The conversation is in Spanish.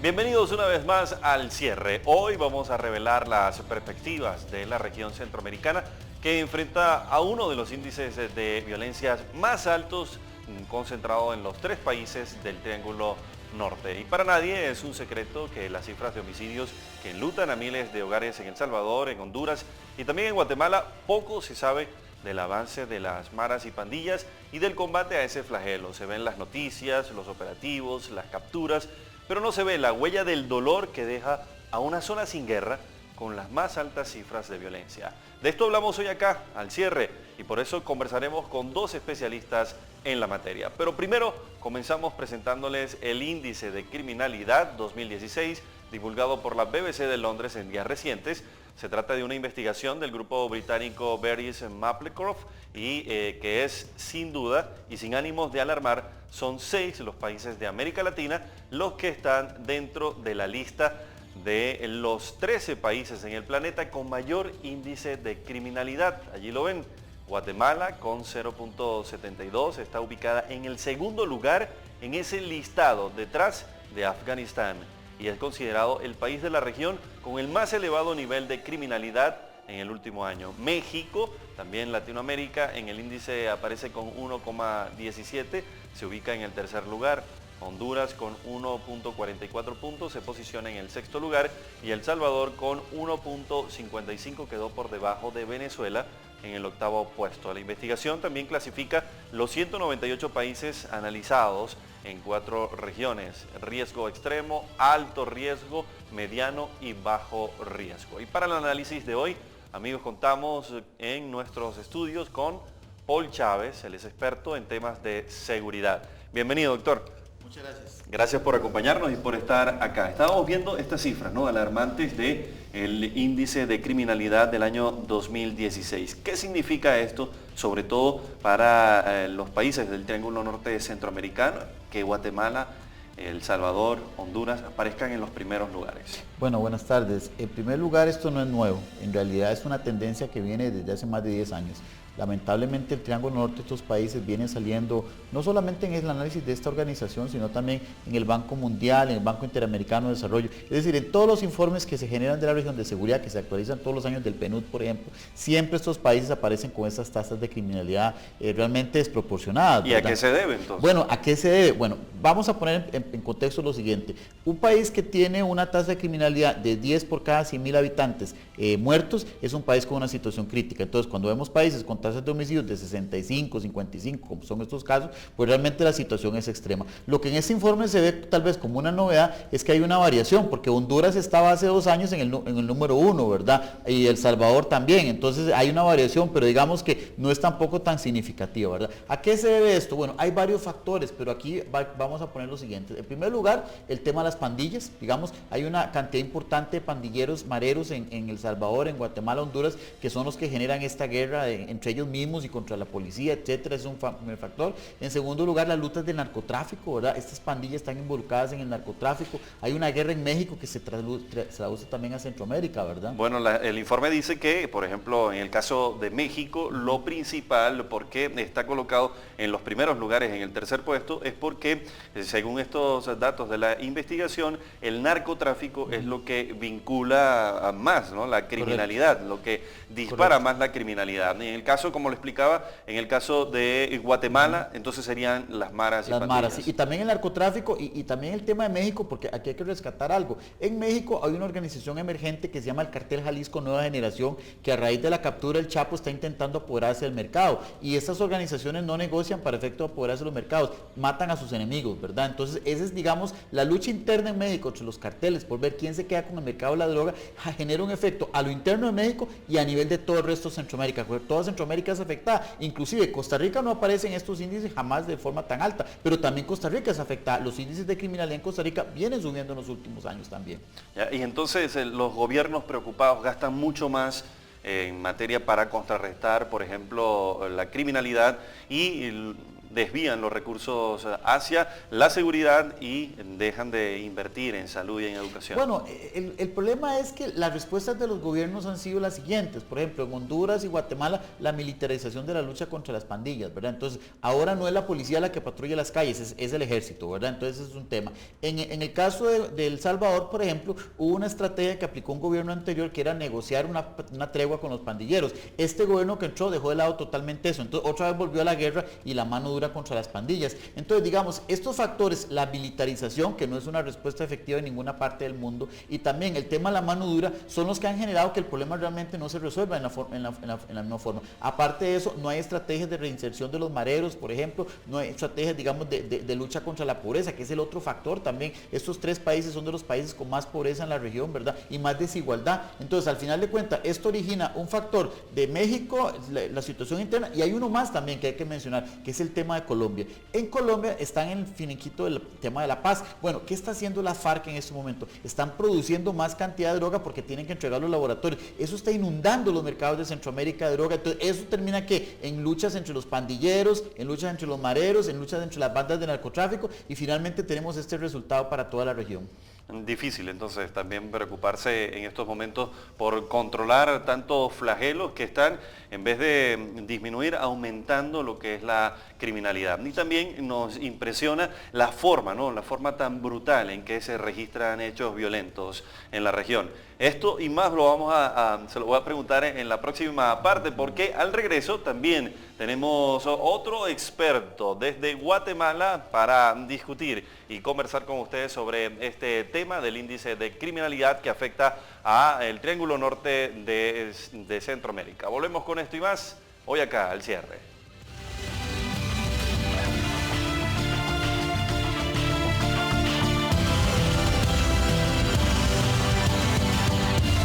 Bienvenidos una vez más al cierre. Hoy vamos a revelar las perspectivas de la región centroamericana que enfrenta a uno de los índices de violencias más altos concentrado en los tres países del Triángulo Norte. Y para nadie es un secreto que las cifras de homicidios que enlutan a miles de hogares en El Salvador, en Honduras y también en Guatemala, poco se sabe del avance de las maras y pandillas y del combate a ese flagelo. Se ven las noticias, los operativos, las capturas, pero no se ve la huella del dolor que deja a una zona sin guerra con las más altas cifras de violencia. De esto hablamos hoy acá, al cierre, y por eso conversaremos con dos especialistas en la materia. Pero primero comenzamos presentándoles el índice de criminalidad 2016, divulgado por la BBC de Londres en días recientes. Se trata de una investigación del grupo británico Barry's Maplecroft y que es sin duda y sin ánimos de alarmar, son 6 los países de América Latina los que están dentro de la lista de los 13 países en el planeta con mayor índice de criminalidad. Allí lo ven. Guatemala con 0.72 está ubicada en el segundo lugar en ese listado, detrás de Afganistán, y es considerado el país de la región con el más elevado nivel de criminalidad en el último año. México, también Latinoamérica, en el índice aparece con 1,17, se ubica en el tercer lugar. Honduras con 1.44 puntos se posiciona en el sexto lugar y El Salvador con 1.55 quedó por debajo de Venezuela en el octavo puesto. La investigación también clasifica los 198 países analizados en 4 regiones: riesgo extremo, alto riesgo, mediano y bajo riesgo. Y para el análisis de hoy, amigos, contamos en nuestros estudios con Paul Chávez, él es experto en temas de seguridad. Bienvenido, doctor. Muchas gracias. Gracias por acompañarnos y por estar acá. Estábamos viendo estas cifras, ¿no?, alarmantes del índice de criminalidad del año 2016. ¿Qué significa esto, sobre todo para los países del Triángulo Norte centroamericano, que Guatemala, El Salvador, Honduras aparezcan en los primeros lugares? Bueno, buenas tardes. En primer lugar, esto no es nuevo. En realidad es una tendencia que viene desde hace más de 10 años. Lamentablemente el Triángulo Norte de estos países viene saliendo no solamente en el análisis de esta organización, sino también en el Banco Mundial, en el Banco Interamericano de Desarrollo, es decir, en todos los informes que se generan de la región de seguridad, que se actualizan todos los años del PNUD, por ejemplo, siempre estos países aparecen con estas tasas de criminalidad realmente desproporcionadas. ¿Y a qué se debe entonces? Bueno, ¿a qué se debe? Bueno, vamos a poner en contexto lo siguiente. Un país que tiene una tasa de criminalidad de 10 por cada 100.000 habitantes muertos es un país con una situación crítica. Entonces, cuando vemos países con tasas de homicidios de 65, 55, como son estos casos, pues realmente la situación es extrema. Lo que en este informe se ve tal vez como una novedad es que hay una variación, porque Honduras estaba hace 2 años en el número 1, ¿verdad? Y El Salvador también, entonces hay una variación, pero digamos que no es tampoco tan significativa, ¿verdad? ¿A qué se debe esto? Bueno, hay varios factores, pero aquí vamos a poner lo siguiente. En primer lugar, el tema de las pandillas, digamos, hay una cantidad importante de pandilleros mareros en El Salvador, en Guatemala, Honduras, que son los que generan esta guerra entre ellos mismos y contra la policía, etcétera, es un primer factor. En segundo lugar, las luchas del narcotráfico, ¿verdad? Estas pandillas están involucradas en el narcotráfico. Hay una guerra en México que se traduce también a Centroamérica, ¿verdad? Bueno, el informe dice que, por ejemplo, en el caso de México, lo principal, porque está colocado en los primeros lugares, en el tercer puesto, es porque, según estos datos de la investigación, el narcotráfico es lo que vincula más, ¿no?, la criminalidad, correcto, lo que dispara más la criminalidad. En el caso, como lo explicaba, en el caso de Guatemala, entonces serían las maras y pandillas. Maras, sí, y también el narcotráfico y también el tema de México, porque aquí hay que rescatar algo. En México hay una organización emergente que se llama el Cartel Jalisco Nueva Generación, que a raíz de la captura del Chapo está intentando apoderarse del mercado. Y estas organizaciones no negocian para efecto de apoderarse de los mercados, matan a sus enemigos, ¿verdad? Entonces, esa es, digamos, la lucha interna en México entre los carteles por ver quién se queda con el mercado de la droga, genera un efecto a lo interno de México y a nivel de todo el resto de Centroamérica. Toda Centroamérica es afectada, inclusive Costa Rica no aparece en estos índices jamás de forma tan alta, pero también Costa Rica es afectada. Los índices de criminalidad en Costa Rica vienen subiendo en los últimos años también. Ya, y entonces los gobiernos preocupados gastan mucho más en materia para contrarrestar, por ejemplo, la criminalidad y desvían los recursos hacia la seguridad y dejan de invertir en salud y en educación. Bueno, el problema es que las respuestas de los gobiernos han sido las siguientes. Por ejemplo, en Honduras y Guatemala, la militarización de la lucha contra las pandillas, ¿verdad? Entonces, ahora no es la policía la que patrulla las calles, es el ejército, ¿verdad? Entonces, es un tema. En el caso de El Salvador, por ejemplo, hubo una estrategia que aplicó un gobierno anterior que era negociar una tregua con los pandilleros. Este gobierno que entró dejó de lado totalmente eso. Entonces, otra vez volvió a la guerra y la mano dura contra las pandillas. Entonces, digamos, estos factores, la militarización, que no es una respuesta efectiva en ninguna parte del mundo, y también el tema de la mano dura, son los que han generado que el problema realmente no se resuelva en la misma forma. Aparte de eso, no hay estrategias de reinserción de los mareros, por ejemplo, no hay estrategias, digamos, de lucha contra la pobreza, que es el otro factor también. Estos tres países son de los países con más pobreza en la región, ¿verdad? Y más desigualdad. Entonces, al final de cuentas, esto origina un factor de México, la situación interna, y hay uno más también que hay que mencionar, que es el tema de Colombia. En Colombia están en el finiquito del tema de la paz. Bueno, ¿qué está haciendo la FARC en este momento? Están produciendo más cantidad de droga porque tienen que entregar los laboratorios. Eso está inundando los mercados de Centroamérica de droga. Entonces, eso termina ¿qué? En luchas entre los pandilleros, en luchas entre los mareros, en luchas entre las bandas de narcotráfico, y finalmente tenemos este resultado para toda la región. Difícil entonces también preocuparse en estos momentos por controlar tantos flagelos que están, en vez de disminuir, aumentando lo que es la criminalidad. Y también nos impresiona la forma, ¿no? La forma tan brutal en que se registran hechos violentos en la región. Esto y más se lo voy a preguntar en la próxima parte, porque al regreso también tenemos otro experto desde Guatemala para discutir y conversar con ustedes sobre este tema del índice de criminalidad que afecta al Triángulo Norte de Centroamérica. Volvemos con esto y más hoy acá al cierre.